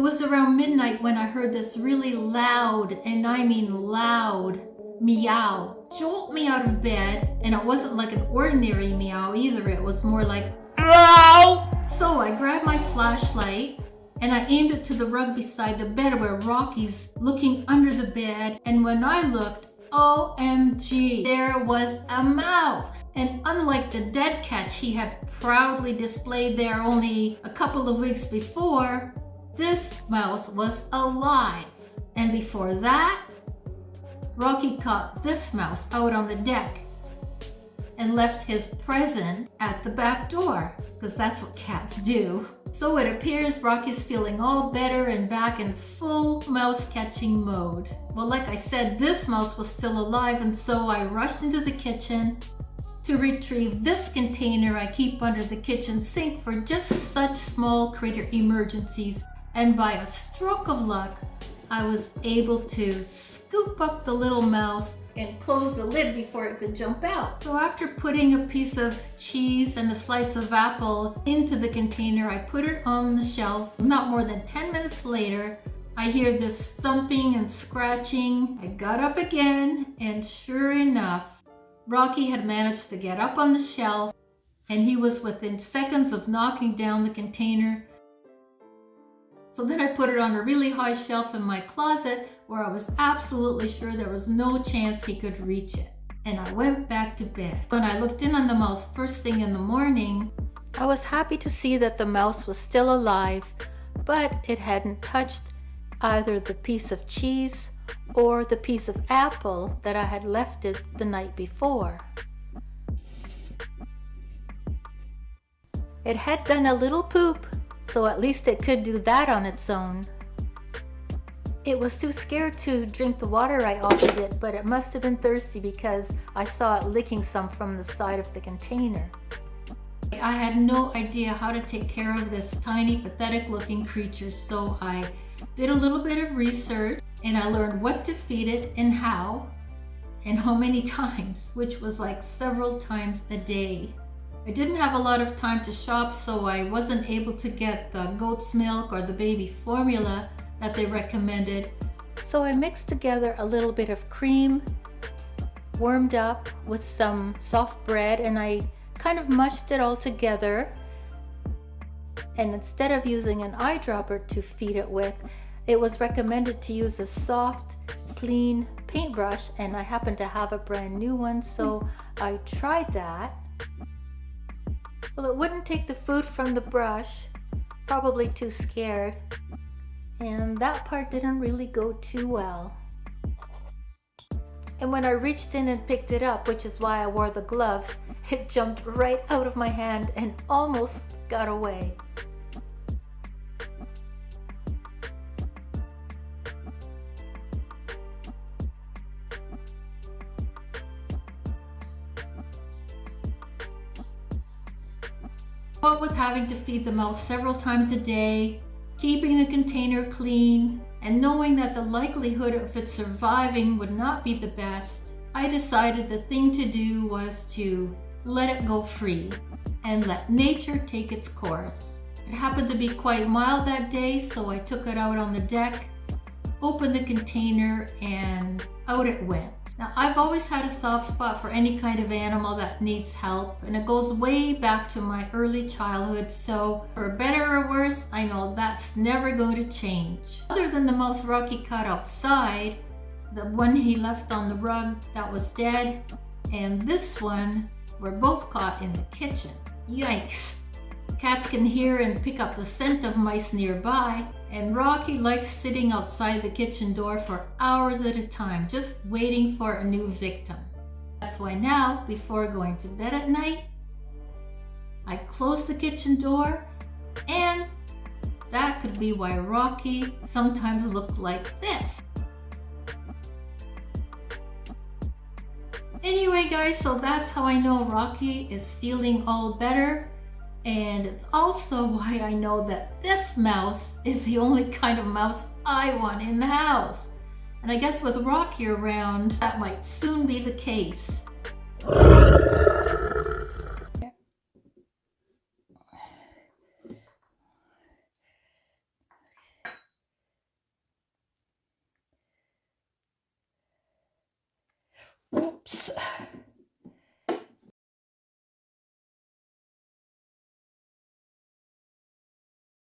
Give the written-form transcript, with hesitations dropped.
was around midnight when I heard this really loud, and I mean loud, meow jolt me out of bed, and it wasn't like an ordinary meow either. It was more like meow. So I grabbed my flashlight and I aimed it to the rug beside the bed where Rocky's looking under the bed, and when I looked, OMG, there was a mouse. And unlike the dead catch he had proudly displayed there only a couple of weeks before, this mouse was alive. And before that, Rocky caught this mouse out on the deck and left his present at the back door, because that's what cats do. So it appears Rocky's feeling all better and back in full mouse catching mode. Well, like I said, this mouse was still alive, and so I rushed into the kitchen to retrieve this container I keep under the kitchen sink for just such small critter emergencies. And by a stroke of luck, I was able to scoop up the little mouse and close the lid before it could jump out. So after putting a piece of cheese and a slice of apple into the container, I put it on the shelf. Not more than 10 minutes later, I hear this thumping and scratching. I got up again, and sure enough, Rocky had managed to get up on the shelf, and he was within seconds of knocking down the container. So then I put it on a really high shelf in my closet where I was absolutely sure there was no chance he could reach it. And I went back to bed. When I looked in on the mouse first thing in the morning, I was happy to see that the mouse was still alive, but it hadn't touched either the piece of cheese or the piece of apple that I had left it the night before. It had done a little poop, so at least it could do that on its own. It was too scared to drink the water I offered it, but it must have been thirsty because I saw it licking some from the side of the container. I had no idea how to take care of this tiny, pathetic looking creature, so I did a little bit of research and I learned what to feed it and how many times, which was like several times a day. I didn't have a lot of time to shop, so I wasn't able to get the goat's milk or the baby formula that they recommended. So I mixed together a little bit of cream, warmed up with some soft bread, and I kind of mushed it all together. And instead of using an eyedropper to feed it with, it was recommended to use a soft, clean paintbrush, and I happened to have a brand new one, so I tried that. Well, it wouldn't take the food from the brush, probably too scared, and that part didn't really go too well. And when I reached in and picked it up, which is why I wore the gloves, it jumped right out of my hand and almost got away. What with having to feed the mouse several times a day, keeping the container clean, and knowing that the likelihood of it surviving would not be the best, I decided the thing to do was to let it go free and let nature take its course. It happened to be quite mild that day, so I took it out on the deck, opened the container, and out it went. Now, I've always had a soft spot for any kind of animal that needs help, and it goes way back to my early childhood, so for better or worse, I know that's never going to change. Other than the mouse Rocky caught outside, the one he left on the rug that was dead, and this one were both caught in the kitchen. Yikes! Cats can hear and pick up the scent of mice nearby, and Rocky likes sitting outside the kitchen door for hours at a time, just waiting for a new victim. That's why now, before going to bed at night, I close the kitchen door, and that could be why Rocky sometimes looked like this. Anyway guys, so that's how I know Rocky is feeling all better. And it's also why I know that this mouse is the only kind of mouse I want in the house. And I guess with Rocky around, that might soon be the case.